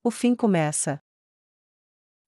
O fim começa.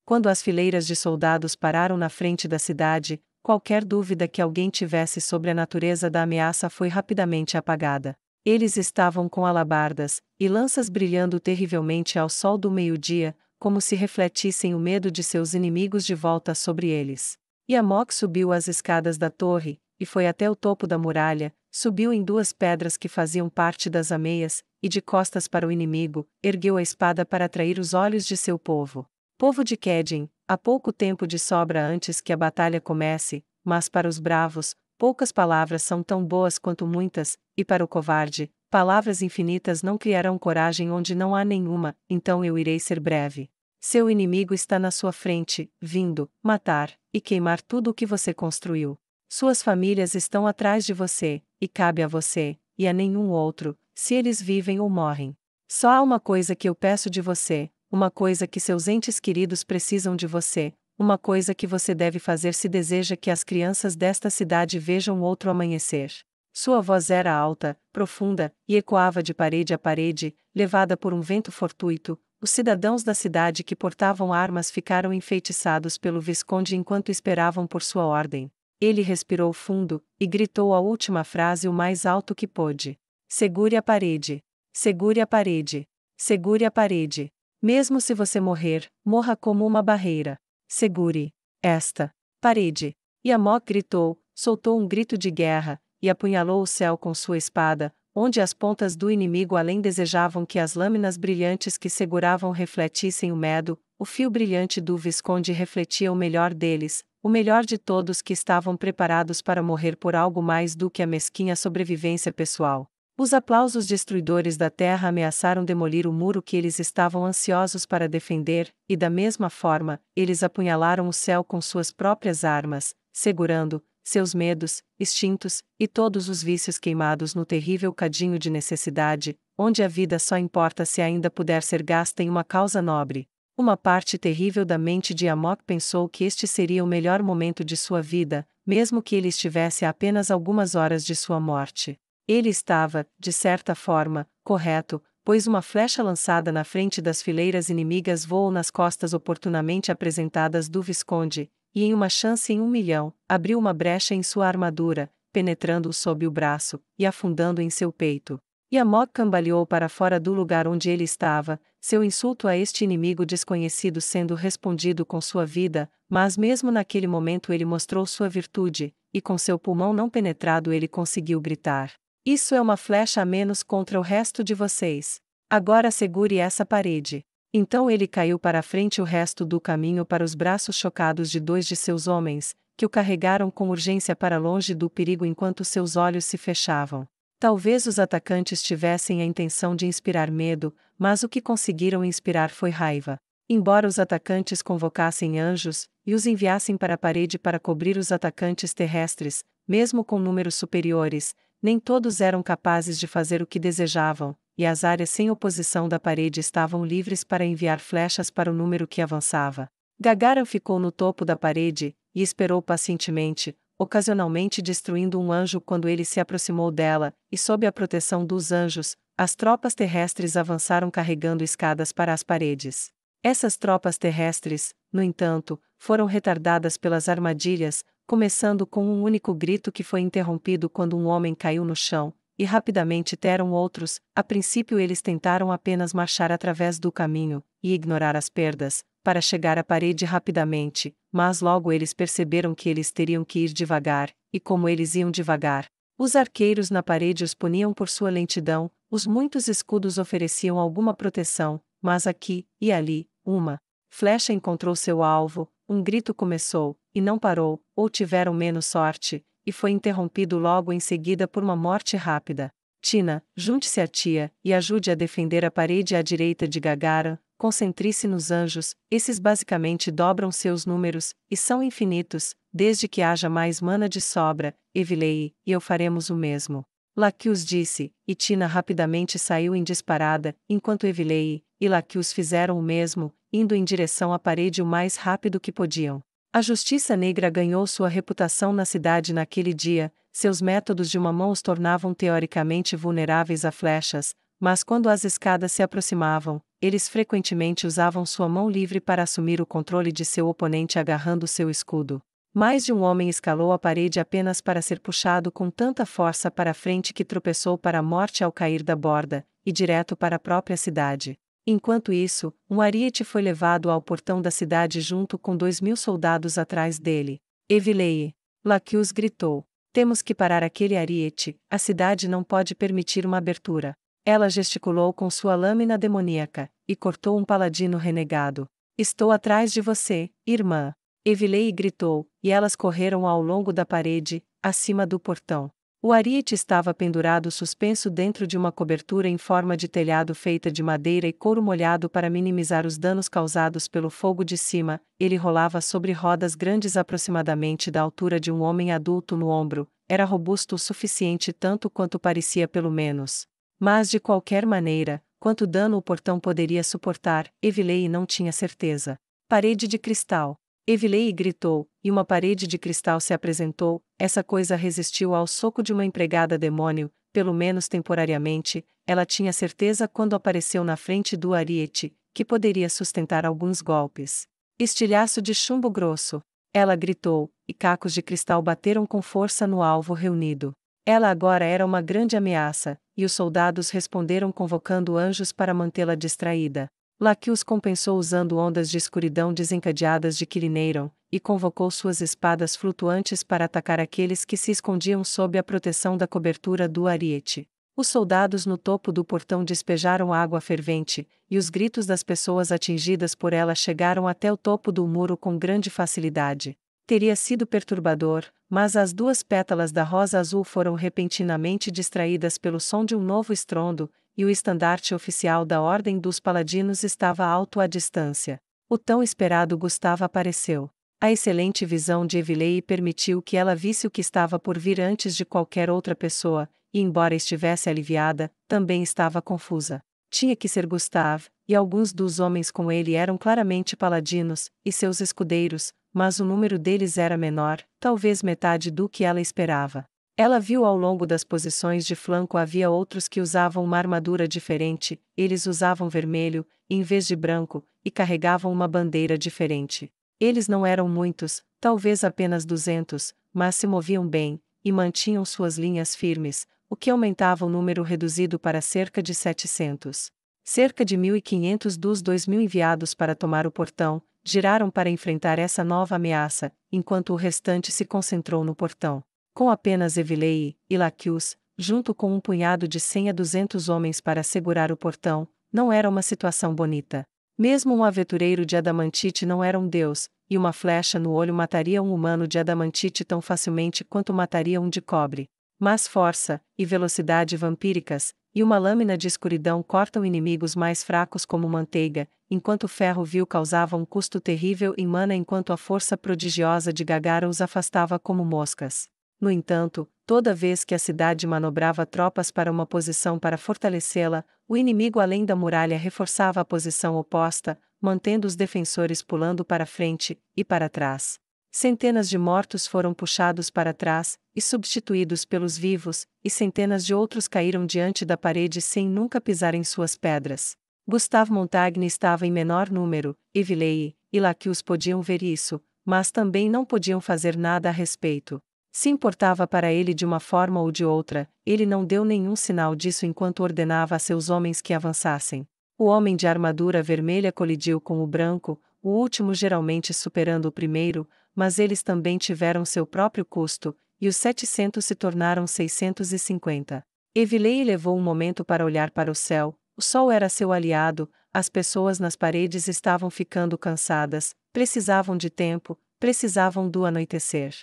Quando as fileiras de soldados pararam na frente da cidade, qualquer dúvida que alguém tivesse sobre a natureza da ameaça foi rapidamente apagada. Eles estavam com alabardas e lanças brilhando terrivelmente ao sol do meio-dia, como se refletissem o medo de seus inimigos de volta sobre eles. E Amok subiu as escadas da torre, e foi até o topo da muralha, subiu em 2 pedras que faziam parte das ameias, e de costas para o inimigo, ergueu a espada para atrair os olhos de seu povo. Povo de Kedin, há pouco tempo de sobra antes que a batalha comece, mas para os bravos, poucas palavras são tão boas quanto muitas, e para o covarde, palavras infinitas não criarão coragem onde não há nenhuma, então eu irei ser breve. Seu inimigo está na sua frente, vindo matar e queimar tudo o que você construiu. Suas famílias estão atrás de você, e cabe a você, e a nenhum outro, se eles vivem ou morrem. Só há uma coisa que eu peço de você, uma coisa que seus entes queridos precisam de você, uma coisa que você deve fazer se deseja que as crianças desta cidade vejam outro amanhecer. Sua voz era alta, profunda, e ecoava de parede a parede, levada por um vento fortuito. Os cidadãos da cidade que portavam armas ficaram enfeitiçados pelo Visconde enquanto esperavam por sua ordem. Ele respirou fundo, e gritou a última frase o mais alto que pôde. Segure a parede. Segure a parede. Segure a parede. Mesmo se você morrer, morra como uma barreira. Segure esta parede. E Amok gritou, soltou um grito de guerra, e apunhalou o céu com sua espada, onde as pontas do inimigo além desejavam que as lâminas brilhantes que seguravam refletissem o medo, o fio brilhante do Visconde refletia o melhor deles, o melhor de todos que estavam preparados para morrer por algo mais do que a mesquinha sobrevivência pessoal. Os aplausos destruidores da terra ameaçaram demolir o muro que eles estavam ansiosos para defender, e da mesma forma, eles apunhalaram o céu com suas próprias armas, segurando seus medos, instintos, e todos os vícios queimados no terrível cadinho de necessidade, onde a vida só importa se ainda puder ser gasta em uma causa nobre. Uma parte terrível da mente de Amok pensou que este seria o melhor momento de sua vida, mesmo que ele estivesse a apenas algumas horas de sua morte. Ele estava, de certa forma, correto, pois uma flecha lançada na frente das fileiras inimigas voou nas costas oportunamente apresentadas do Visconde, e em uma chance em 1 milhão, abriu uma brecha em sua armadura, penetrando-o sob o braço, e afundando em seu peito. E Amok cambaleou para fora do lugar onde ele estava, seu insulto a este inimigo desconhecido sendo respondido com sua vida, mas mesmo naquele momento ele mostrou sua virtude, e com seu pulmão não penetrado ele conseguiu gritar. Isso é uma flecha a menos contra o resto de vocês. Agora segure essa parede. Então ele caiu para a frente o resto do caminho para os braços chocados de 2 de seus homens, que o carregaram com urgência para longe do perigo enquanto seus olhos se fechavam. Talvez os atacantes tivessem a intenção de inspirar medo, mas o que conseguiram inspirar foi raiva. Embora os atacantes convocassem anjos, e os enviassem para a parede para cobrir os atacantes terrestres, mesmo com números superiores, nem todos eram capazes de fazer o que desejavam, e as áreas sem oposição da parede estavam livres para enviar flechas para o número que avançava. Gagaran ficou no topo da parede, e esperou pacientemente, ocasionalmente destruindo um anjo quando ele se aproximou dela, e sob a proteção dos anjos, as tropas terrestres avançaram carregando escadas para as paredes. Essas tropas terrestres, no entanto, foram retardadas pelas armadilhas, começando com um único grito que foi interrompido quando um homem caiu no chão, e rapidamente teram outros. A princípio eles tentaram apenas marchar através do caminho, e ignorar as perdas, para chegar à parede rapidamente, mas logo eles perceberam que eles teriam que ir devagar, e como eles iam devagar, os arqueiros na parede os puniam por sua lentidão, os muitos escudos ofereciam alguma proteção, mas aqui e ali, uma flecha encontrou seu alvo, um grito começou, e não parou, ou tiveram menos sorte, e foi interrompido logo em seguida por uma morte rápida. Tina, junte-se à tia, e ajude a defender a parede à direita de Gagaran, concentre-se nos anjos, esses basicamente dobram seus números, e são infinitos, desde que haja mais mana de sobra, Evilei, e eu faremos o mesmo. Laquius disse, e Tina rapidamente saiu em disparada, enquanto Evilei e Laquius fizeram o mesmo, indo em direção à parede o mais rápido que podiam. A Justiça Negra ganhou sua reputação na cidade naquele dia, seus métodos de uma mão os tornavam teoricamente vulneráveis a flechas, mas quando as escadas se aproximavam, eles frequentemente usavam sua mão livre para assumir o controle de seu oponente agarrando seu escudo. Mais de um homem escalou a parede apenas para ser puxado com tanta força para frente que tropeçou para a morte ao cair da borda, e direto para a própria cidade. Enquanto isso, um ariete foi levado ao portão da cidade junto com 2.000 soldados atrás dele. Evilei! Laqueus gritou. Temos que parar aquele ariete, a cidade não pode permitir uma abertura. Ela gesticulou com sua lâmina demoníaca, e cortou um paladino renegado. Estou atrás de você, irmã. Evilei gritou, e elas correram ao longo da parede, acima do portão. O ariete estava pendurado suspenso dentro de uma cobertura em forma de telhado feita de madeira e couro molhado para minimizar os danos causados pelo fogo de cima. Ele rolava sobre rodas grandes aproximadamente da altura de um homem adulto no ombro. Era robusto o suficiente tanto quanto parecia pelo menos. Mas de qualquer maneira, quanto dano o portão poderia suportar, Evilei não tinha certeza. Parede de cristal. Evilei gritou, e uma parede de cristal se apresentou. Essa coisa resistiu ao soco de uma empregada demônio, pelo menos temporariamente. Ela tinha certeza quando apareceu na frente do ariete, que poderia sustentar alguns golpes. Estilhaço de chumbo grosso. Ela gritou, e cacos de cristal bateram com força no alvo reunido. Ela agora era uma grande ameaça, e os soldados responderam convocando anjos para mantê-la distraída. Laqueus compensou usando ondas de escuridão desencadeadas de Quirineiron, e convocou suas espadas flutuantes para atacar aqueles que se escondiam sob a proteção da cobertura do ariete. Os soldados no topo do portão despejaram água fervente, e os gritos das pessoas atingidas por ela chegaram até o topo do muro com grande facilidade. Teria sido perturbador, mas as 2 pétalas da rosa azul foram repentinamente distraídas pelo som de um novo estrondo, e o estandarte oficial da Ordem dos Paladinos estava alto à distância. O tão esperado Gustavo apareceu. A excelente visão de Evilei permitiu que ela visse o que estava por vir antes de qualquer outra pessoa, e embora estivesse aliviada, também estava confusa. Tinha que ser Gustavo, e alguns dos homens com ele eram claramente paladinos, e seus escudeiros, mas o número deles era menor, talvez metade do que ela esperava. Ela viu ao longo das posições de flanco havia outros que usavam uma armadura diferente, eles usavam vermelho, em vez de branco, e carregavam uma bandeira diferente. Eles não eram muitos, talvez apenas 200, mas se moviam bem, e mantinham suas linhas firmes, o que aumentava o número reduzido para cerca de 700. Cerca de 1.500 dos 2.000 enviados para tomar o portão, giraram para enfrentar essa nova ameaça, enquanto o restante se concentrou no portão. Com apenas Evilei e Laqueus, junto com um punhado de 100 a 200 homens para segurar o portão, não era uma situação bonita. Mesmo um aventureiro de adamantite não era um deus, e uma flecha no olho mataria um humano de adamantite tão facilmente quanto mataria um de cobre. Mas força, e velocidade vampíricas, e uma lâmina de escuridão cortam inimigos mais fracos como manteiga, enquanto o ferro vil causava um custo terrível em mana enquanto a força prodigiosa de Gagara os afastava como moscas. No entanto, toda vez que a cidade manobrava tropas para uma posição para fortalecê-la, o inimigo além da muralha reforçava a posição oposta, mantendo os defensores pulando para frente e para trás. Centenas de mortos foram puxados para trás, e substituídos pelos vivos, e centenas de outros caíram diante da parede sem nunca pisar em suas pedras. Gustavo Montagne estava em menor número, Evilei e Laqueus podiam ver isso, mas também não podiam fazer nada a respeito. Se importava para ele de uma forma ou de outra, ele não deu nenhum sinal disso enquanto ordenava a seus homens que avançassem. O homem de armadura vermelha colidiu com o branco, o último geralmente superando o primeiro, mas eles também tiveram seu próprio custo, e os 700 se tornaram 650. Evilei levou um momento para olhar para o céu, o sol era seu aliado, as pessoas nas paredes estavam ficando cansadas, precisavam de tempo, precisavam do anoitecer.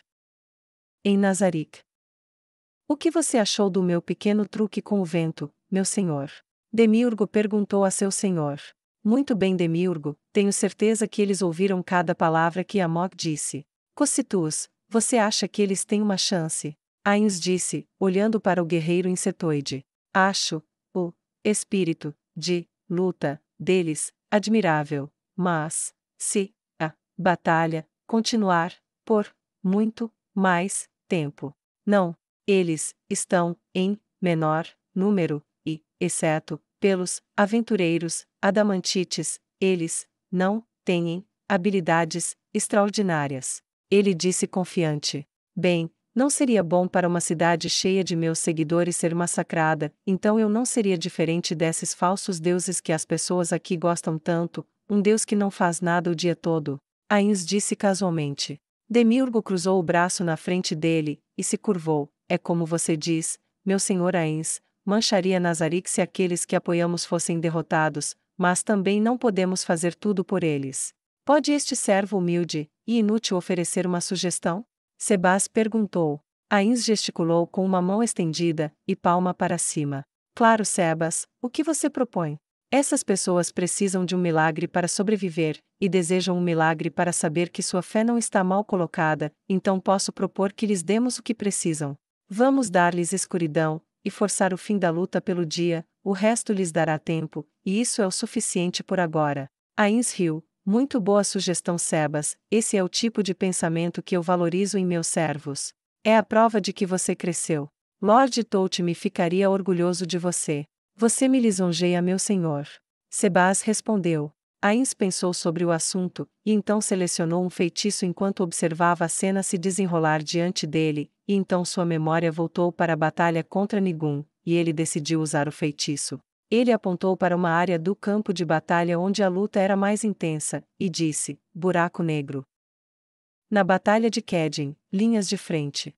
Em Nazarick. O que você achou do meu pequeno truque com o vento, meu senhor? Demiurgo perguntou a seu senhor. Muito bem, Demiurgo, tenho certeza que eles ouviram cada palavra que Amok disse. Cocytus, você acha que eles têm uma chance? Ainus disse, olhando para o guerreiro insetoide. Acho, o espírito de luta deles, admirável, mas, se a batalha continuar por muito mais tempo, não, eles estão em menor número, e exceto, pelos aventureiros, adamantites, eles não têm habilidades extraordinárias. Ele disse confiante. Bem, não seria bom para uma cidade cheia de meus seguidores ser massacrada, então eu não seria diferente desses falsos deuses que as pessoas aqui gostam tanto, um deus que não faz nada o dia todo. Ains disse casualmente. Demiurgo cruzou o braço na frente dele, e se curvou. É como você diz, meu senhor Ains, mancharia Nazarick se aqueles que apoiamos fossem derrotados, mas também não podemos fazer tudo por eles. Pode este servo humilde e inútil oferecer uma sugestão? Sebas perguntou. Ains gesticulou com uma mão estendida e palma para cima. Claro, Sebas, o que você propõe? Essas pessoas precisam de um milagre para sobreviver, e desejam um milagre para saber que sua fé não está mal colocada, então posso propor que lhes demos o que precisam. Vamos dar-lhes escuridão, e forçar o fim da luta pelo dia, o resto lhes dará tempo, e isso é o suficiente por agora. Ains riu. Muito boa sugestão, Sebas, esse é o tipo de pensamento que eu valorizo em meus servos. É a prova de que você cresceu. Lord Toutme ficaria orgulhoso de você. Você me lisonjeia, meu senhor. Sebas respondeu. Ains pensou sobre o assunto, e então selecionou um feitiço enquanto observava a cena se desenrolar diante dele, e então sua memória voltou para a batalha contra Nigun, e ele decidiu usar o feitiço. Ele apontou para uma área do campo de batalha onde a luta era mais intensa, e disse: buraco negro. Na batalha de Kedin, linhas de frente.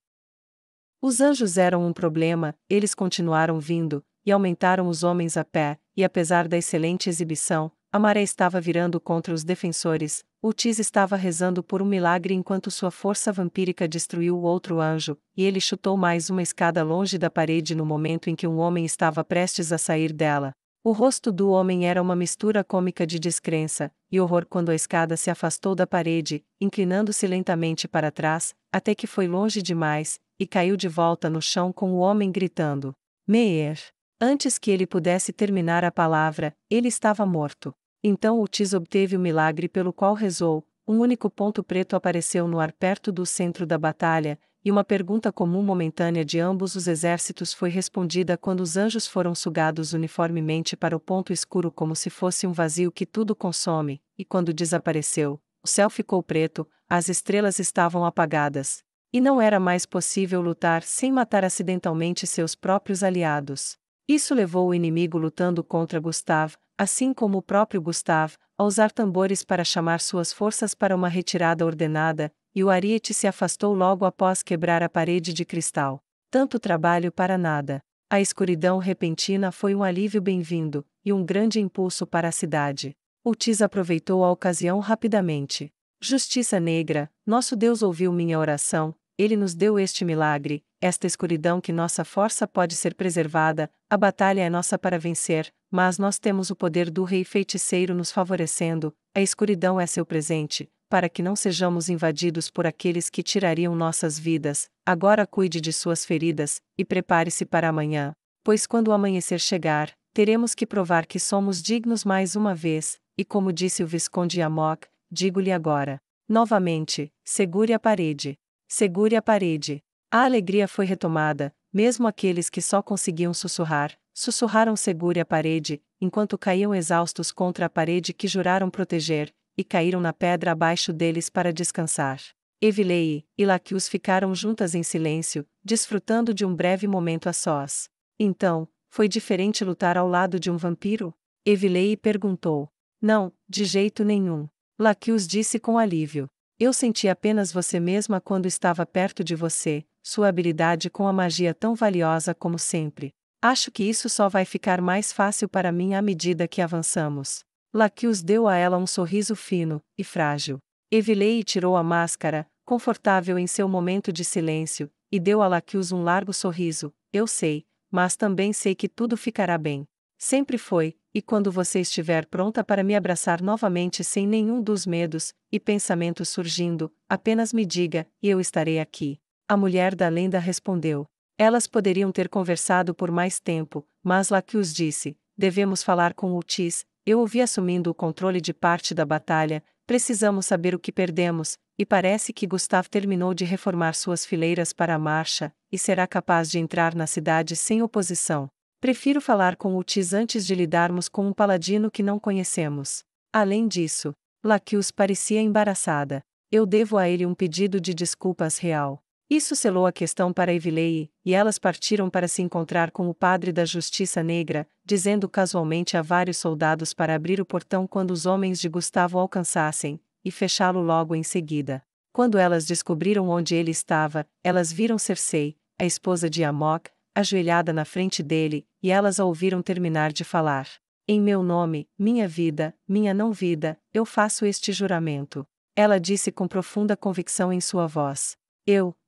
Os anjos eram um problema, eles continuaram vindo, e aumentaram os homens a pé, e apesar da excelente exibição, a maré estava virando contra os defensores. Urtiz estava rezando por um milagre enquanto sua força vampírica destruiu o outro anjo, e ele chutou mais uma escada longe da parede no momento em que um homem estava prestes a sair dela. O rosto do homem era uma mistura cômica de descrença e horror quando a escada se afastou da parede, inclinando-se lentamente para trás, até que foi longe demais, e caiu de volta no chão com o homem gritando: Meir! Antes que ele pudesse terminar a palavra, ele estava morto. Então Urtiz obteve o milagre pelo qual rezou, um único ponto preto apareceu no ar perto do centro da batalha, e uma pergunta comum momentânea de ambos os exércitos foi respondida quando os anjos foram sugados uniformemente para o ponto escuro como se fosse um vazio que tudo consome, e quando desapareceu, o céu ficou preto, as estrelas estavam apagadas. E não era mais possível lutar sem matar acidentalmente seus próprios aliados. Isso levou o inimigo lutando contra Gustav, assim como o próprio Gustav, a usar tambores para chamar suas forças para uma retirada ordenada, e o ariete se afastou logo após quebrar a parede de cristal. Tanto trabalho para nada. A escuridão repentina foi um alívio bem-vindo, e um grande impulso para a cidade. Urtiz aproveitou a ocasião rapidamente. Justiça negra, nosso Deus ouviu minha oração, ele nos deu este milagre, esta escuridão que nossa força pode ser preservada, a batalha é nossa para vencer, mas nós temos o poder do rei feiticeiro nos favorecendo, a escuridão é seu presente, para que não sejamos invadidos por aqueles que tirariam nossas vidas. Agora cuide de suas feridas, e prepare-se para amanhã, pois quando o amanhecer chegar, teremos que provar que somos dignos mais uma vez, e como disse o Visconde Amok, digo-lhe agora. Novamente, segure a parede. Segure a parede. A alegria foi retomada, mesmo aqueles que só conseguiam sussurrar, sussurraram segure a parede, enquanto caíam exaustos contra a parede que juraram proteger, e caíram na pedra abaixo deles para descansar. Evilei e Laquius ficaram juntas em silêncio, desfrutando de um breve momento a sós. Então, foi diferente lutar ao lado de um vampiro? Evilei perguntou. Não, de jeito nenhum. Laquius disse com alívio. Eu senti apenas você mesma quando estava perto de você, sua habilidade com a magia tão valiosa como sempre. Acho que isso só vai ficar mais fácil para mim à medida que avançamos. Laquius deu a ela um sorriso fino e frágil. Evilei tirou a máscara, confortável em seu momento de silêncio, e deu a Laquius um largo sorriso. Eu sei, mas também sei que tudo ficará bem. Sempre foi, e quando você estiver pronta para me abraçar novamente sem nenhum dos medos e pensamentos surgindo, apenas me diga, e eu estarei aqui. A mulher da lenda respondeu. Elas poderiam ter conversado por mais tempo, mas Laquius disse, devemos falar com Urtiz, eu ouvi assumindo o controle de parte da batalha, precisamos saber o que perdemos, e parece que Gustav terminou de reformar suas fileiras para a marcha, e será capaz de entrar na cidade sem oposição. Prefiro falar com Utis antes de lidarmos com um paladino que não conhecemos. Além disso, Laqueus parecia embaraçada. Eu devo a ele um pedido de desculpas real. Isso selou a questão para Evileia, e elas partiram para se encontrar com o padre da Justiça Negra, dizendo casualmente a vários soldados para abrir o portão quando os homens de Gustavo alcançassem, e fechá-lo logo em seguida. Quando elas descobriram onde ele estava, elas viram Cersei, a esposa de Amok, ajoelhada na frente dele, e elas a ouviram terminar de falar. Em meu nome, minha vida, minha não vida, eu faço este juramento. Ela disse com profunda convicção em sua voz.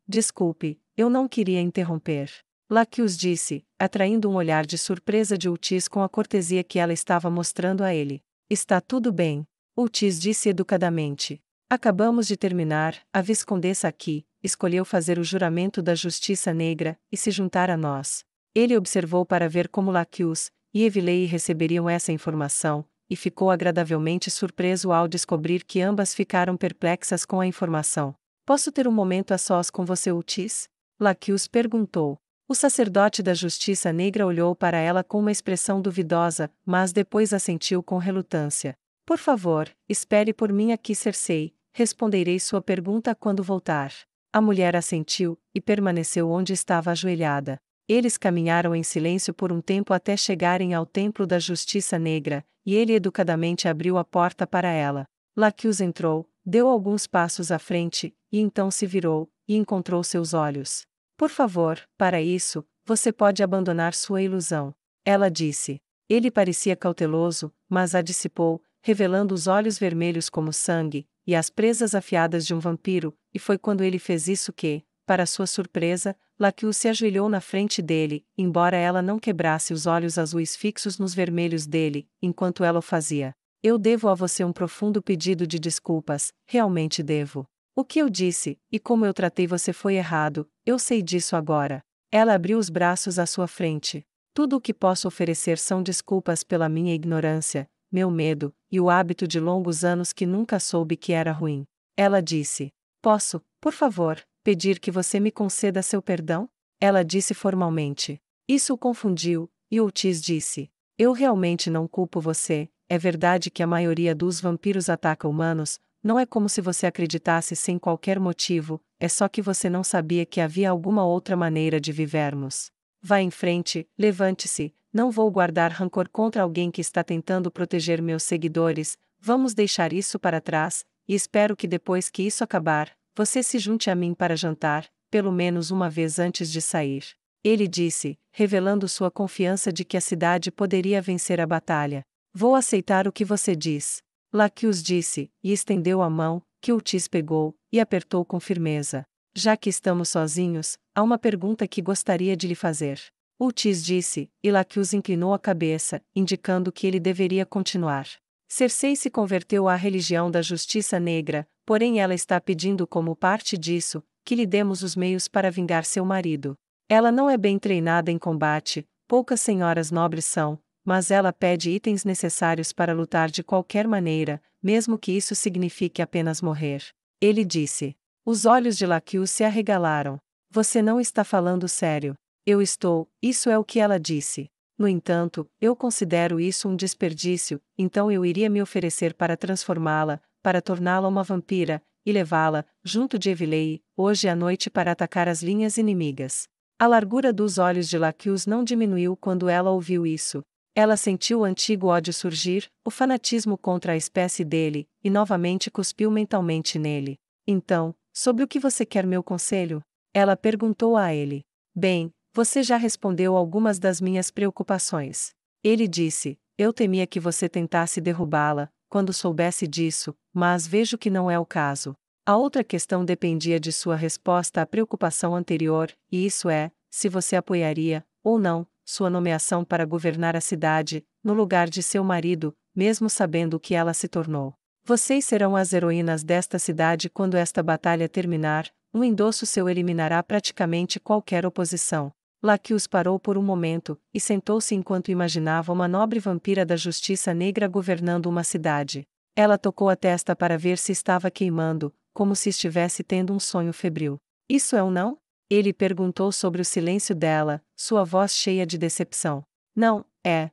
Desculpe, eu não queria interromper. Laqueus disse, atraindo um olhar de surpresa de Utis com a cortesia que ela estava mostrando a ele. Está tudo bem. Utis disse educadamente. Acabamos de terminar, a Viscondessa aqui, escolheu fazer o juramento da Justiça Negra, e se juntar a nós. Ele observou para ver como Laqueus e Evileia receberiam essa informação, e ficou agradavelmente surpreso ao descobrir que ambas ficaram perplexas com a informação. Posso ter um momento a sós com você, Utis? Laqueus perguntou. O sacerdote da Justiça Negra olhou para ela com uma expressão duvidosa, mas depois assentiu com relutância. Por favor, espere por mim aqui, Cersei, responderei sua pergunta quando voltar. A mulher assentiu, e permaneceu onde estava ajoelhada. Eles caminharam em silêncio por um tempo até chegarem ao Templo da Justiça Negra, e ele educadamente abriu a porta para ela. Laqueus entrou, deu alguns passos à frente, e então se virou, e encontrou seus olhos. Por favor, para isso, você pode abandonar sua ilusão. Ela disse. Ele parecia cauteloso, mas a dissipou, revelando os olhos vermelhos como sangue, e as presas afiadas de um vampiro, e foi quando ele fez isso que, para sua surpresa, Laqueus se ajoelhou na frente dele, embora ela não quebrasse os olhos azuis fixos nos vermelhos dele, enquanto ela o fazia. Eu devo a você um profundo pedido de desculpas, realmente devo. O que eu disse, e como eu tratei você foi errado, eu sei disso agora. Ela abriu os braços à sua frente. Tudo o que posso oferecer são desculpas pela minha ignorância, meu medo, e o hábito de longos anos que nunca soube que era ruim. Ela disse. Posso, por favor, pedir que você me conceda seu perdão? Ela disse formalmente. Isso o confundiu, e Utis disse. Eu realmente não culpo você, é verdade que a maioria dos vampiros ataca humanos, não é como se você acreditasse sem qualquer motivo, é só que você não sabia que havia alguma outra maneira de vivermos. Vá em frente, levante-se, não vou guardar rancor contra alguém que está tentando proteger meus seguidores, vamos deixar isso para trás, e espero que depois que isso acabar, você se junte a mim para jantar, pelo menos uma vez antes de sair. Ele disse, revelando sua confiança de que a cidade poderia vencer a batalha. Vou aceitar o que você diz. Laqueus disse, e estendeu a mão, que Utis pegou, e apertou com firmeza. Já que estamos sozinhos, há uma pergunta que gostaria de lhe fazer. Utis disse, e Laqueus inclinou a cabeça, indicando que ele deveria continuar. Cersei se converteu à religião da Justiça Negra, porém ela está pedindo como parte disso, que lhe demos os meios para vingar seu marido. Ela não é bem treinada em combate, poucas senhoras nobres são, mas ela pede itens necessários para lutar de qualquer maneira, mesmo que isso signifique apenas morrer. Ele disse. Os olhos de Laqueus se arregalaram. Você não está falando sério. Eu estou, isso é o que ela disse. No entanto, eu considero isso um desperdício, então eu iria me oferecer para transformá-la, para torná-la uma vampira, e levá-la, junto de Evileia, hoje à noite para atacar as linhas inimigas. A largura dos olhos de Laqueus não diminuiu quando ela ouviu isso. Ela sentiu o antigo ódio surgir, o fanatismo contra a espécie dele, e novamente cuspiu mentalmente nele. Então, sobre o que você quer meu conselho? Ela perguntou a ele. Bem, você já respondeu algumas das minhas preocupações. Ele disse, eu temia que você tentasse derrubá-la, quando soubesse disso, mas vejo que não é o caso. A outra questão dependia de sua resposta à preocupação anterior, e isso é, se você apoiaria, ou não, sua nomeação para governar a cidade, no lugar de seu marido, mesmo sabendo o que ela se tornou. Vocês serão as heroínas desta cidade quando esta batalha terminar, um endosso seu eliminará praticamente qualquer oposição. Laqueus parou por um momento, e sentou-se enquanto imaginava uma nobre vampira da Justiça Negra governando uma cidade. Ela tocou a testa para ver se estava queimando, como se estivesse tendo um sonho febril. Isso é ou não? Ele perguntou sobre o silêncio dela, sua voz cheia de decepção. Não é,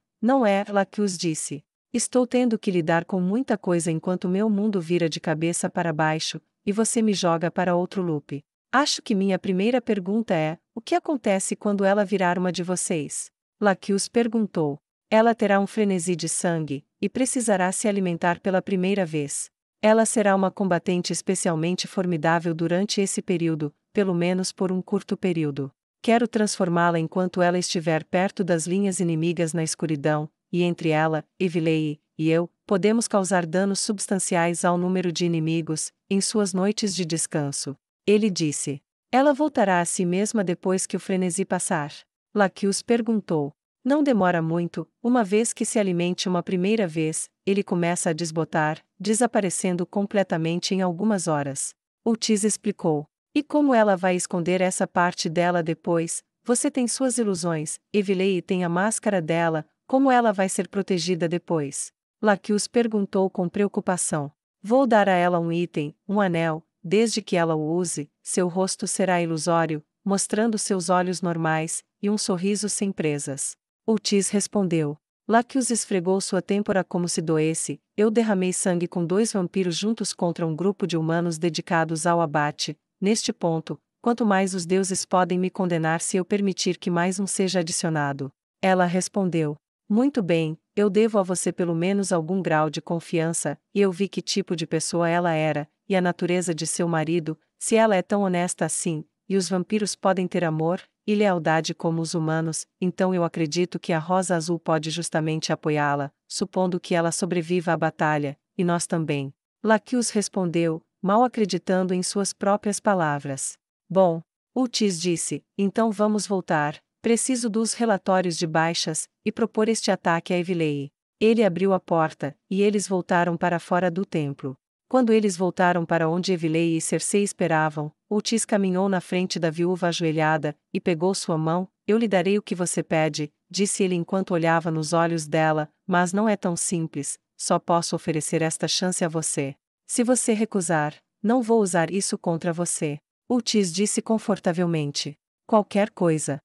Lacus disse. Estou tendo que lidar com muita coisa enquanto meu mundo vira de cabeça para baixo, e você me joga para outro loop. Acho que minha primeira pergunta é: o que acontece quando ela virar uma de vocês? Lacus perguntou. Ela terá um frenesi de sangue, e precisará se alimentar pela primeira vez. Ela será uma combatente especialmente formidável durante esse período, pelo menos por um curto período. Quero transformá-la enquanto ela estiver perto das linhas inimigas na escuridão, e entre ela, Evilei, e eu, podemos causar danos substanciais ao número de inimigos, em suas noites de descanso. Ele disse. Ela voltará a si mesma depois que o frenesi passar. Lacus perguntou. Não demora muito, uma vez que se alimente uma primeira vez, ele começa a desbotar, desaparecendo completamente em algumas horas. Otis explicou. E como ela vai esconder essa parte dela depois? Você tem suas ilusões, Evilei tem a máscara dela, como ela vai ser protegida depois? Lacus perguntou com preocupação. Vou dar a ela um item, um anel, desde que ela o use, seu rosto será ilusório, mostrando seus olhos normais, e um sorriso sem presas. Otis respondeu. Lacus esfregou sua têmpora como se doesse. Eu derramei sangue com 2 vampiros juntos contra um grupo de humanos dedicados ao abate. Neste ponto, quanto mais os deuses podem me condenar se eu permitir que mais um seja adicionado. Ela respondeu. Muito bem, eu devo a você pelo menos algum grau de confiança, e eu vi que tipo de pessoa ela era, e a natureza de seu marido, se ela é tão honesta assim, e os vampiros podem ter amor e lealdade como os humanos, então eu acredito que a Rosa Azul pode justamente apoiá-la, supondo que ela sobreviva à batalha, e nós também. Lacus respondeu, mal acreditando em suas próprias palavras. Bom, Otis disse, então vamos voltar, preciso dos relatórios de baixas, e propor este ataque a Evilei. Ele abriu a porta, e eles voltaram para fora do templo. Quando eles voltaram para onde Evilei e Cersei esperavam, Otis caminhou na frente da viúva ajoelhada, e pegou sua mão. Eu lhe darei o que você pede, disse ele enquanto olhava nos olhos dela, mas não é tão simples, só posso oferecer esta chance a você. Se você recusar, não vou usar isso contra você. Otis disse confortavelmente. Qualquer coisa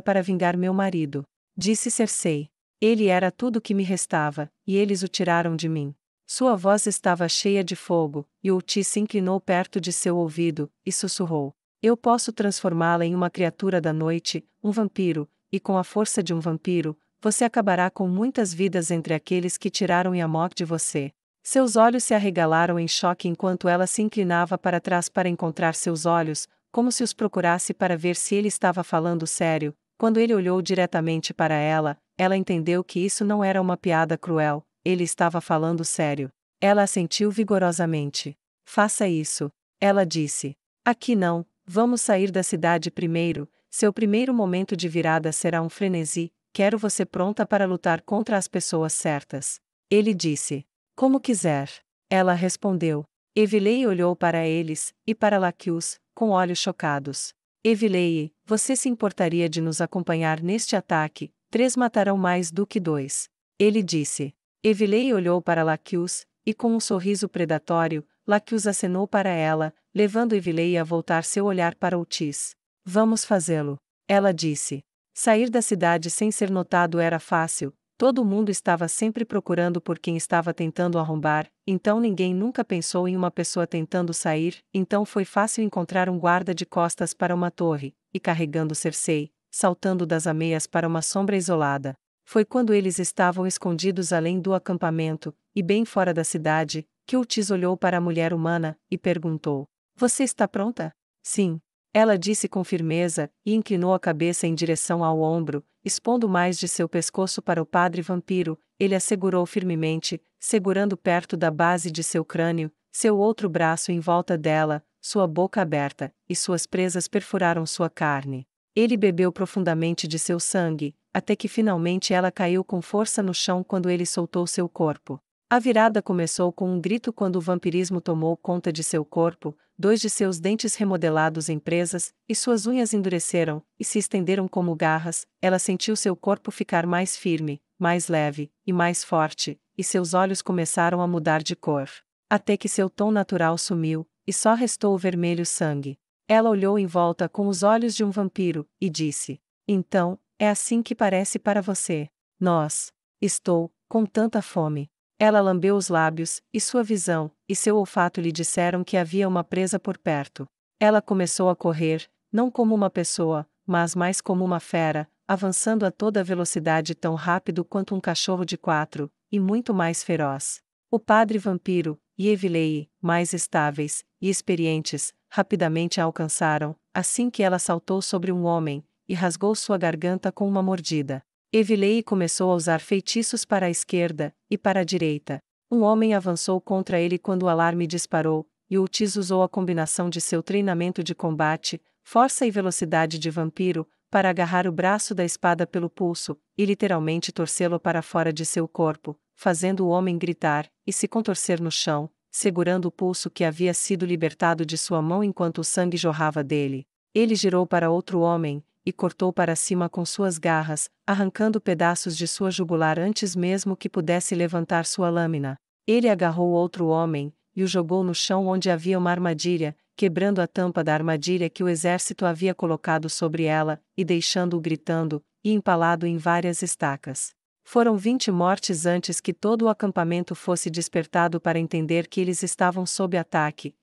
para vingar meu marido, disse Cersei. Ele era tudo que me restava, e eles o tiraram de mim. Sua voz estava cheia de fogo, e Otis se inclinou perto de seu ouvido, e sussurrou. Eu posso transformá-la em uma criatura da noite, um vampiro, e com a força de um vampiro, você acabará com muitas vidas entre aqueles que tiraram Yamok de você. Seus olhos se arregalaram em choque enquanto ela se inclinava para trás para encontrar seus olhos, como se os procurasse para ver se ele estava falando sério. Quando ele olhou diretamente para ela, ela entendeu que isso não era uma piada cruel. Ele estava falando sério. Ela assentiu vigorosamente. Faça isso. Ela disse. Aqui não, vamos sair da cidade primeiro, seu primeiro momento de virada será um frenesi, quero você pronta para lutar contra as pessoas certas. Ele disse. Como quiser. Ela respondeu. Evilei olhou para eles, e para Lacus, com olhos chocados. Evilei, você se importaria de nos acompanhar neste ataque? 3 matarão mais do que 2. Ele disse. Evilei olhou para Lacus, e com um sorriso predatório, Lacus acenou para ela, levando Evilei a voltar seu olhar para Otis. Vamos fazê-lo. Ela disse. Sair da cidade sem ser notado era fácil, todo mundo estava sempre procurando por quem estava tentando arrombar, então ninguém nunca pensou em uma pessoa tentando sair, então foi fácil encontrar um guarda de costas para uma torre, e carregando Cersei, saltando das ameias para uma sombra isolada. Foi quando eles estavam escondidos além do acampamento, e bem fora da cidade, que Otis olhou para a mulher humana, e perguntou. Você está pronta? Sim. Ela disse com firmeza, e inclinou a cabeça em direção ao ombro, expondo mais de seu pescoço para o padre vampiro. Ele a segurou firmemente, segurando perto da base de seu crânio, seu outro braço em volta dela, sua boca aberta, e suas presas perfuraram sua carne. Ele bebeu profundamente de seu sangue, até que finalmente ela caiu com força no chão quando ele soltou seu corpo. A virada começou com um grito quando o vampirismo tomou conta de seu corpo, 2 de seus dentes remodelados em presas, e suas unhas endureceram, e se estenderam como garras. Ela sentiu seu corpo ficar mais firme, mais leve, e mais forte, e seus olhos começaram a mudar de cor. Até que seu tom natural sumiu, e só restou o vermelho sangue. Ela olhou em volta com os olhos de um vampiro, e disse. Então, É assim que parece para você. Nós. Estou com tanta fome. Ela lambeu os lábios, e sua visão e seu olfato lhe disseram que havia uma presa por perto. Ela começou a correr, não como uma pessoa, mas mais como uma fera, avançando a toda velocidade tão rápido quanto um cachorro de 4, e muito mais feroz. O padre vampiro e Evileia, mais estáveis e experientes, rapidamente a alcançaram, assim que ela saltou sobre um homem, e rasgou sua garganta com uma mordida. Evileia começou a usar feitiços para a esquerda e para a direita. Um homem avançou contra ele quando o alarme disparou, e Urtiz usou a combinação de seu treinamento de combate, força e velocidade de vampiro, para agarrar o braço da espada pelo pulso, e literalmente torcê-lo para fora de seu corpo, fazendo o homem gritar e se contorcer no chão, segurando o pulso que havia sido libertado de sua mão enquanto o sangue jorrava dele. Ele girou para outro homem, e cortou para cima com suas garras, arrancando pedaços de sua jugular antes mesmo que pudesse levantar sua lâmina. Ele agarrou outro homem, e o jogou no chão onde havia uma armadilha, quebrando a tampa da armadilha que o exército havia colocado sobre ela, e deixando-o gritando, e empalado em várias estacas. Foram 20 mortes antes que todo o acampamento fosse despertado para entender que eles estavam sob ataque,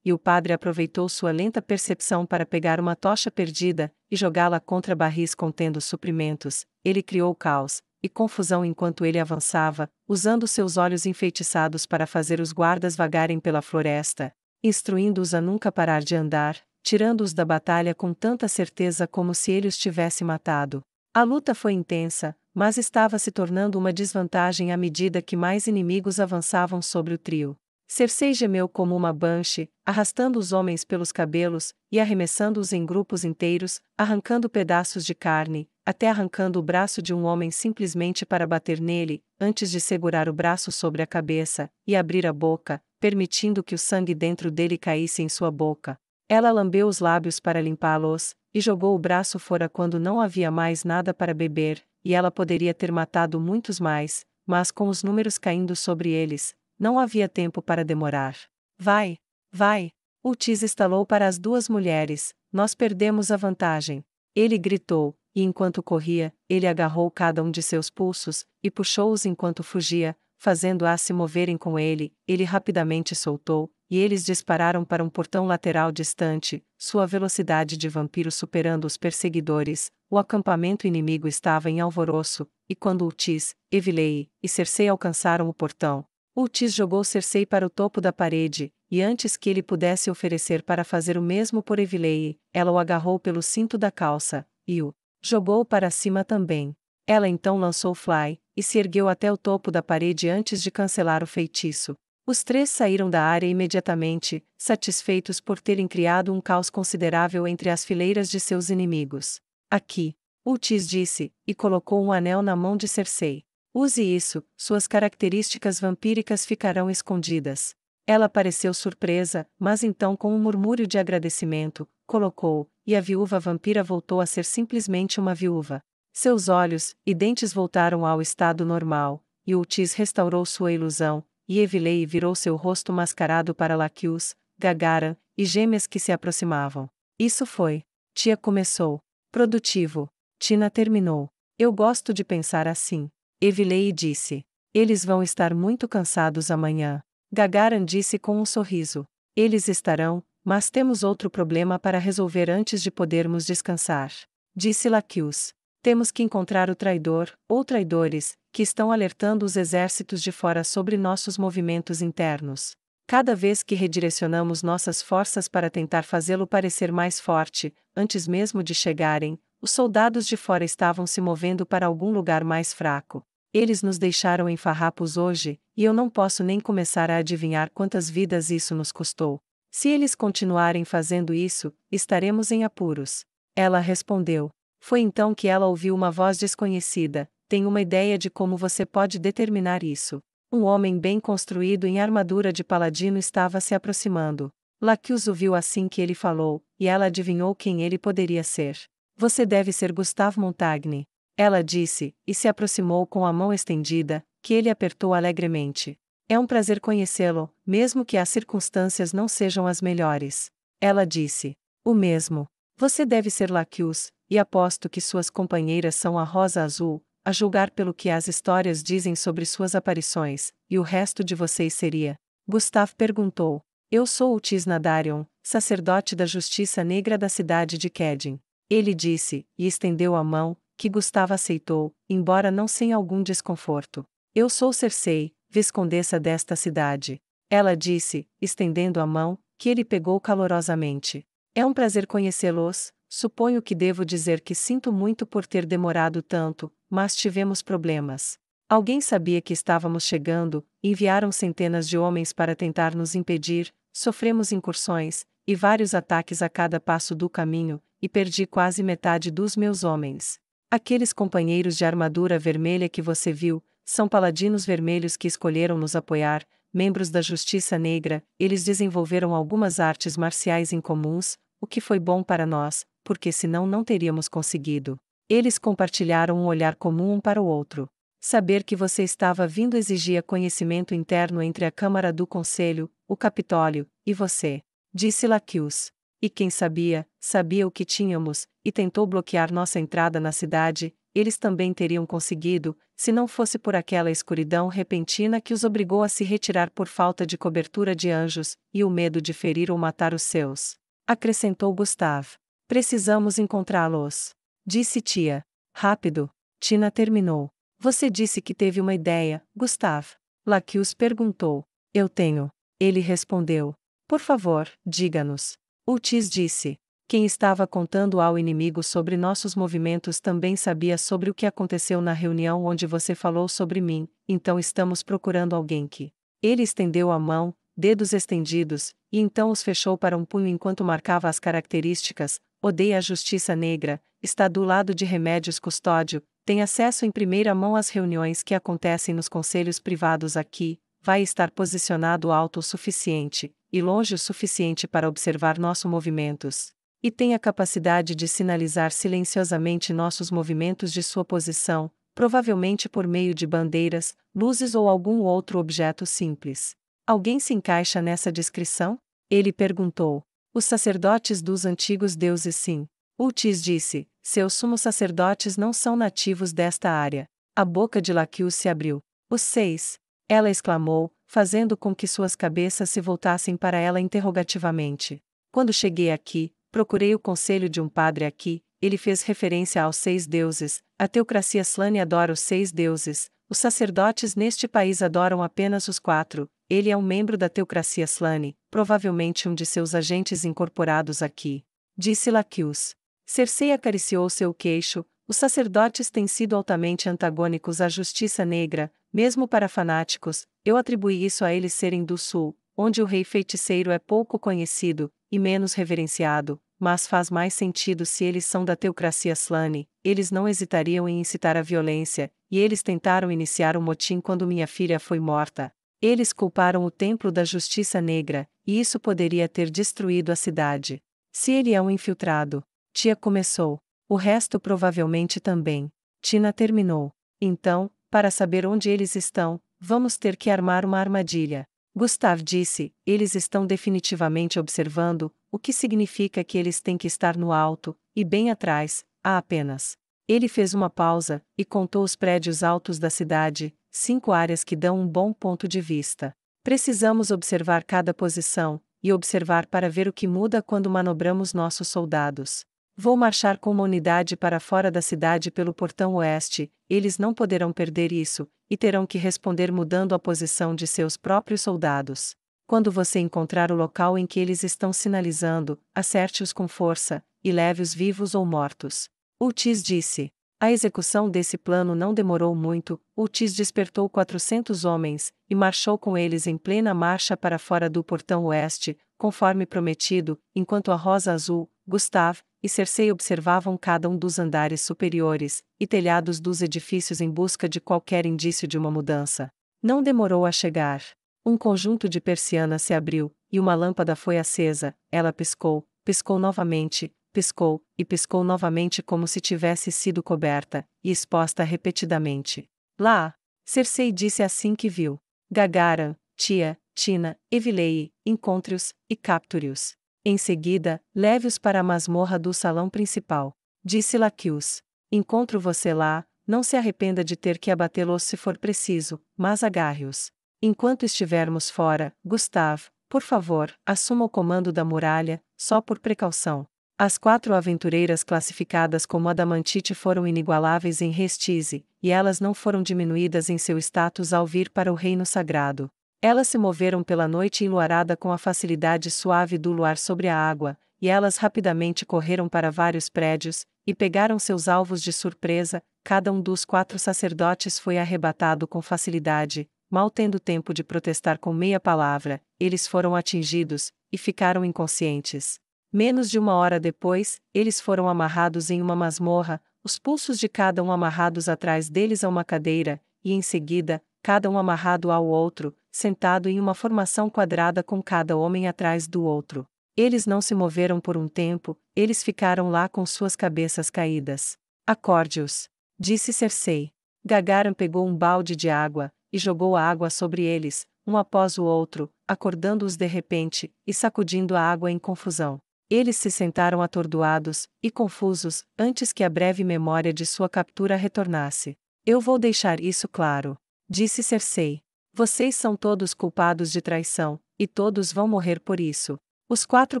e o padre aproveitou sua lenta percepção para pegar uma tocha perdida, e jogá-la contra barris contendo suprimentos. Ele criou caos e confusão enquanto ele avançava, usando seus olhos enfeitiçados para fazer os guardas vagarem pela floresta, instruindo-os a nunca parar de andar, tirando-os da batalha com tanta certeza como se ele os tivesse matado. A luta foi intensa, mas estava se tornando uma desvantagem à medida que mais inimigos avançavam sobre o trio. Cersei gemeu como uma banshee, arrastando os homens pelos cabelos, e arremessando-os em grupos inteiros, arrancando pedaços de carne, até arrancando o braço de um homem simplesmente para bater nele, antes de segurar o braço sobre a cabeça, e abrir a boca, permitindo que o sangue dentro dele caísse em sua boca. Ela lambeu os lábios para limpá-los, e jogou o braço fora quando não havia mais nada para beber, e ela poderia ter matado muitos mais, mas com os números caindo sobre eles, não havia tempo para demorar. Vai! Vai! Urtiz estalou para as duas mulheres, nós perdemos a vantagem. Ele gritou, e enquanto corria, ele agarrou cada um de seus pulsos, e puxou-os enquanto fugia, fazendo-as se moverem com ele. Ele rapidamente soltou, e eles dispararam para um portão lateral distante, sua velocidade de vampiro superando os perseguidores. O acampamento inimigo estava em alvoroço, e quando Urtiz, Evileia e Cersei alcançaram o portão, Urtiz jogou Cersei para o topo da parede, e antes que ele pudesse oferecer para fazer o mesmo por Evileia, ela o agarrou pelo cinto da calça, e o jogou para cima também. Ela então lançou Fly, e se ergueu até o topo da parede antes de cancelar o feitiço. Os três saíram da área imediatamente, satisfeitos por terem criado um caos considerável entre as fileiras de seus inimigos. Aqui, Urtiz disse, e colocou um anel na mão de Cersei. Use isso, suas características vampíricas ficarão escondidas. Ela pareceu surpresa, mas então com um murmúrio de agradecimento, colocou, e a viúva vampira voltou a ser simplesmente uma viúva. Seus olhos e dentes voltaram ao estado normal, e Urtiz restaurou sua ilusão, e Evileia virou seu rosto mascarado para Laquius, Gagaran, e gêmeas que se aproximavam. Isso foi. Tia começou. Produtivo. Tina terminou. Eu gosto de pensar assim. Evileia disse. Eles vão estar muito cansados amanhã. Gagaran disse com um sorriso. Eles estarão, mas temos outro problema para resolver antes de podermos descansar. Disse Laquius. Temos que encontrar o traidor, ou traidores, que estão alertando os exércitos de fora sobre nossos movimentos internos. Cada vez que redirecionamos nossas forças para tentar fazê-lo parecer mais forte, antes mesmo de chegarem, os soldados de fora estavam se movendo para algum lugar mais fraco. Eles nos deixaram em farrapos hoje, e eu não posso nem começar a adivinhar quantas vidas isso nos custou. Se eles continuarem fazendo isso, estaremos em apuros. Ela respondeu. Foi então que ela ouviu uma voz desconhecida. Tem uma ideia de como você pode determinar isso. Um homem bem construído em armadura de paladino estava se aproximando. Laquius o viu assim que ele falou, e ela adivinhou quem ele poderia ser. Você deve ser Gustave Montagne. Ela disse, e se aproximou com a mão estendida, que ele apertou alegremente. É um prazer conhecê-lo, mesmo que as circunstâncias não sejam as melhores. Ela disse. O mesmo. Você deve ser Laquius, e aposto que suas companheiras são a Rosa Azul, a julgar pelo que as histórias dizem sobre suas aparições, e o resto de vocês seria? Gustav perguntou. Eu sou o Tisnadarion, sacerdote da Justiça Negra da cidade de Kedin. Ele disse, e estendeu a mão, que Gustav aceitou, embora não sem algum desconforto. Eu sou Cersei, viscondessa desta cidade. Ela disse, estendendo a mão, que ele pegou calorosamente. É um prazer conhecê-los, suponho que devo dizer que sinto muito por ter demorado tanto, mas tivemos problemas. Alguém sabia que estávamos chegando, enviaram centenas de homens para tentar nos impedir, sofremos incursões, e vários ataques a cada passo do caminho, e perdi quase metade dos meus homens. Aqueles companheiros de armadura vermelha que você viu, são paladinos vermelhos que escolheram nos apoiar, membros da Justiça Negra, eles desenvolveram algumas artes marciais incomuns, o que foi bom para nós, porque senão não teríamos conseguido. Eles compartilharam um olhar comum um para o outro. Saber que você estava vindo exigia conhecimento interno entre a Câmara do Conselho, o Capitólio, e você. Disse Laquius. E quem sabia, sabia o que tínhamos, e tentou bloquear nossa entrada na cidade, eles também teriam conseguido, se não fosse por aquela escuridão repentina que os obrigou a se retirar por falta de cobertura de anjos, e o medo de ferir ou matar os seus. Acrescentou Gustav. Precisamos encontrá-los. Disse Tia. Rápido. Tina terminou. Você disse que teve uma ideia, Gustav. Laquius perguntou. Eu tenho. Ele respondeu. Por favor, diga-nos. Ultis disse. Quem estava contando ao inimigo sobre nossos movimentos também sabia sobre o que aconteceu na reunião onde você falou sobre mim, então estamos procurando alguém que. Ele estendeu a mão, dedos estendidos, e então os fechou para um punho enquanto marcava as características. Odeia a Justiça Negra, está do lado de Remédios Custódio, tem acesso em primeira mão às reuniões que acontecem nos conselhos privados aqui, vai estar posicionado alto o suficiente, e longe o suficiente para observar nossos movimentos. E tem a capacidade de sinalizar silenciosamente nossos movimentos de sua posição, provavelmente por meio de bandeiras, luzes ou algum outro objeto simples. Alguém se encaixa nessa descrição? Ele perguntou. Os sacerdotes dos antigos deuses sim. Ultis disse, seus sumos sacerdotes não são nativos desta área. A boca de Laquius se abriu. Os 6. Ela exclamou, fazendo com que suas cabeças se voltassem para ela interrogativamente. Quando cheguei aqui, procurei o conselho de um padre aqui, ele fez referência aos 6 deuses, a teocracia Slane adora os 6 deuses, os sacerdotes neste país adoram apenas os 4, ele é um membro da teocracia Slane, provavelmente um de seus agentes incorporados aqui. Disse Laquius. Cersei acariciou seu queixo, os sacerdotes têm sido altamente antagônicos à Justiça Negra, mesmo para fanáticos, eu atribuí isso a eles serem do Sul, onde o rei feiticeiro é pouco conhecido, e menos reverenciado, mas faz mais sentido se eles são da teocracia Slane, eles não hesitariam em incitar a violência, e eles tentaram iniciar o motim quando minha filha foi morta. Eles culparam o templo da Justiça Negra, e isso poderia ter destruído a cidade. Se ele é um infiltrado. Tia começou. O resto provavelmente também. Tina terminou. Então, para saber onde eles estão, vamos ter que armar uma armadilha. Gustav disse, eles estão definitivamente observando, o que significa que eles têm que estar no alto, e bem atrás, há apenas. Ele fez uma pausa, e contou os prédios altos da cidade, 5 áreas que dão um bom ponto de vista. Precisamos observar cada posição, e observar para ver o que muda quando manobramos nossos soldados. Vou marchar com uma unidade para fora da cidade pelo portão oeste, eles não poderão perder isso, e terão que responder mudando a posição de seus próprios soldados. Quando você encontrar o local em que eles estão sinalizando, acerte-os com força, e leve-os vivos ou mortos. Ultis disse. A execução desse plano não demorou muito, Ultis despertou 400 homens, e marchou com eles em plena marcha para fora do portão oeste, conforme prometido, enquanto a Rosa Azul, Gustav e Cersei observavam cada um dos andares superiores e telhados dos edifícios em busca de qualquer indício de uma mudança. Não demorou a chegar. Um conjunto de persianas se abriu, e uma lâmpada foi acesa, ela piscou, piscou novamente, piscou, e piscou novamente como se tivesse sido coberta, e exposta repetidamente. Lá! Cersei disse assim que viu. Gagaran, Tia, Tina, Evilei, encontre-os, e capture-os. Em seguida, leve-os para a masmorra do salão principal. Disse Laqueus. Encontro você lá, não se arrependa de ter que abatê-los se for preciso, mas agarre-os. Enquanto estivermos fora, Gustave, por favor, assuma o comando da muralha, só por precaução. As 4 aventureiras classificadas como adamantite foram inigualáveis em Restize, e elas não foram diminuídas em seu status ao vir para o reino sagrado. Elas se moveram pela noite enluarada com a facilidade suave do luar sobre a água, e elas rapidamente correram para vários prédios, e pegaram seus alvos de surpresa. Cada um dos 4 sacerdotes foi arrebatado com facilidade, mal tendo tempo de protestar com meia palavra, eles foram atingidos, e ficaram inconscientes. Menos de 1 hora depois, eles foram amarrados em uma masmorra, os pulsos de cada um amarrados atrás deles a uma cadeira, e em seguida, cada um amarrado ao outro, sentado em uma formação quadrada com cada homem atrás do outro. Eles não se moveram por um tempo, eles ficaram lá com suas cabeças caídas. Acorde-os, disse Cersei. Gagaram pegou um balde de água, e jogou a água sobre eles, um após o outro, acordando-os de repente, e sacudindo a água em confusão. Eles se sentaram atordoados e confusos, antes que a breve memória de sua captura retornasse. Eu vou deixar isso claro, disse Cersei. Vocês são todos culpados de traição, e todos vão morrer por isso. Os 4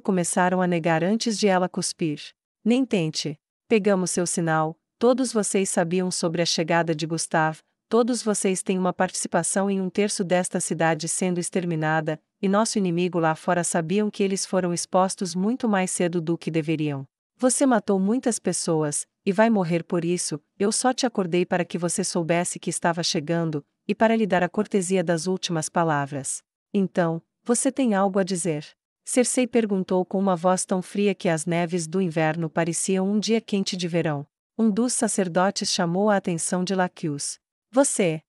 começaram a negar antes de ela cuspir. Nem tente. Pegamos seu sinal, todos vocês sabiam sobre a chegada de Gustave, todos vocês têm uma participação em 1/3 desta cidade sendo exterminada, e nosso inimigo lá fora sabiam que eles foram expostos muito mais cedo do que deveriam. Você matou muitas pessoas, e vai morrer por isso. Eu só te acordei para que você soubesse que estava chegando, e para lhe dar a cortesia das últimas palavras. Então, você tem algo a dizer? Cersei perguntou com uma voz tão fria que as neves do inverno pareciam um dia quente de verão. Um dos sacerdotes chamou a atenção de Laqueus. Você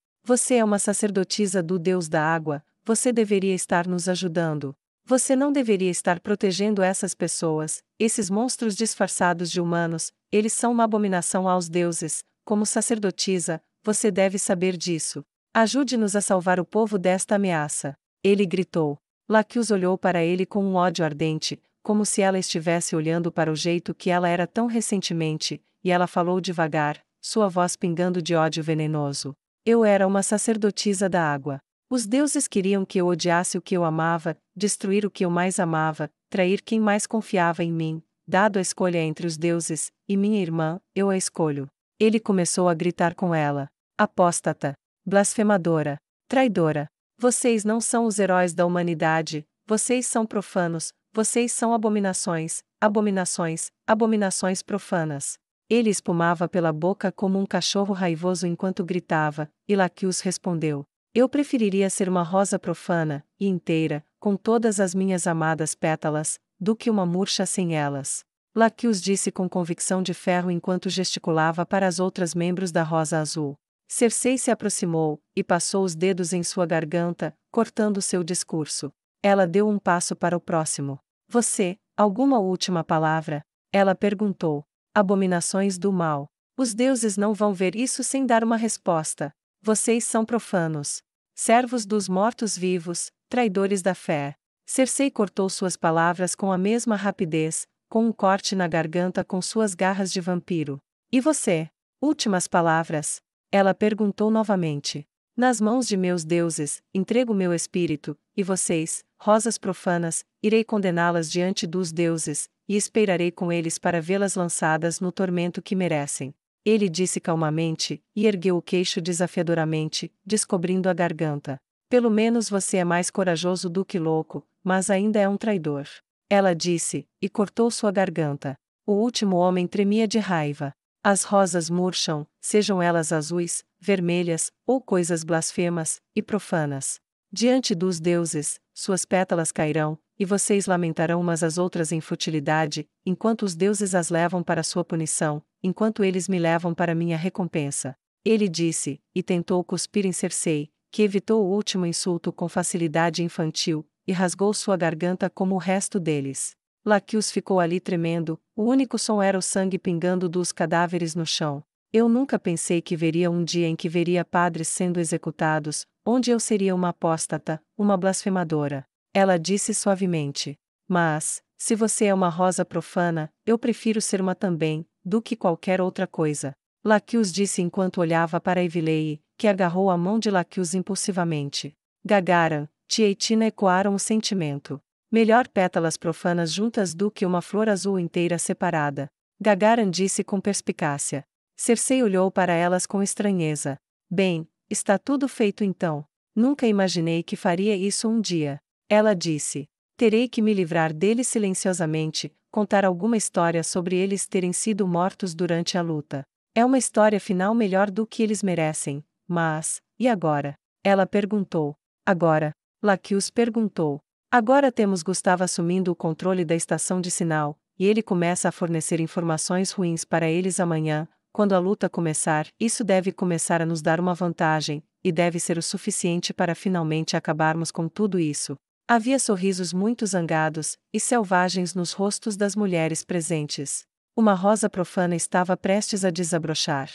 é uma sacerdotisa do Deus da Água, você deveria estar nos ajudando. Você não deveria estar protegendo essas pessoas, esses monstros disfarçados de humanos, eles são uma abominação aos deuses. Como sacerdotisa, você deve saber disso. Ajude-nos a salvar o povo desta ameaça. Ele gritou. Laqueus olhou para ele com um ódio ardente, como se ela estivesse olhando para o jeito que ela era tão recentemente, e ela falou devagar, sua voz pingando de ódio venenoso. Eu era uma sacerdotisa da água. Os deuses queriam que eu odiasse o que eu amava, destruir o que eu mais amava, trair quem mais confiava em mim. Dado a escolha entre os deuses e minha irmã, eu a escolho. Ele começou a gritar com ela. Apóstata! Blasfemadora! Traidora! Vocês não são os heróis da humanidade, vocês são profanos, vocês são abominações, abominações, abominações profanas. Ele espumava pela boca como um cachorro raivoso enquanto gritava, e Laqueus respondeu. Eu preferiria ser uma rosa profana, e inteira, com todas as minhas amadas pétalas, do que uma murcha sem elas. Laqueus disse com convicção de ferro enquanto gesticulava para as outras membros da Rosa Azul. Cersei se aproximou, e passou os dedos em sua garganta, cortando seu discurso. Ela deu um passo para o próximo. Você, alguma última palavra? Ela perguntou. Abominações do mal. Os deuses não vão ver isso sem dar uma resposta. Vocês são profanos. Servos dos mortos-vivos, traidores da fé. Cersei cortou suas palavras com a mesma rapidez, com um corte na garganta com suas garras de vampiro. E você? Últimas palavras? Ela perguntou novamente. Nas mãos de meus deuses, entrego meu espírito, e vocês, rosas profanas, irei condená-las diante dos deuses, e esperarei com eles para vê-las lançadas no tormento que merecem. Ele disse calmamente, e ergueu o queixo desafiadoramente, descobrindo a garganta. Pelo menos você é mais corajoso do que louco, mas ainda é um traidor. Ela disse, e cortou sua garganta. O último homem tremia de raiva. As rosas murcham, sejam elas azuis, vermelhas, ou coisas blasfemas e profanas. Diante dos deuses, suas pétalas cairão, e vocês lamentarão umas às outras em futilidade, enquanto os deuses as levam para sua punição, enquanto eles me levam para minha recompensa. Ele disse, e tentou cuspir em Cersei, que evitou o último insulto com facilidade infantil, e rasgou sua garganta como o resto deles. Laqueus ficou ali tremendo, o único som era o sangue pingando dos cadáveres no chão. Eu nunca pensei que veria um dia em que veria padres sendo executados, onde eu seria uma apóstata, uma blasfemadora. Ela disse suavemente. Mas, se você é uma rosa profana, eu prefiro ser uma também, do que qualquer outra coisa. Lacus disse enquanto olhava para Evilei, que agarrou a mão de Lacus impulsivamente. Gagaran, Tietina ecoaram o sentimento. Melhor pétalas profanas juntas do que uma flor azul inteira separada. Gagaran disse com perspicácia. Cersei olhou para elas com estranheza. Bem, está tudo feito então. Nunca imaginei que faria isso um dia. Ela disse. Terei que me livrar deles silenciosamente, contar alguma história sobre eles terem sido mortos durante a luta. É uma história final melhor do que eles merecem, mas, e agora? Ela perguntou. Agora? Lacus perguntou. Agora temos Gustavo assumindo o controle da estação de sinal, e ele começa a fornecer informações ruins para eles amanhã. Quando a luta começar, isso deve começar a nos dar uma vantagem, e deve ser o suficiente para finalmente acabarmos com tudo isso. Havia sorrisos muito zangados e selvagens nos rostos das mulheres presentes. Uma rosa profana estava prestes a desabrochar.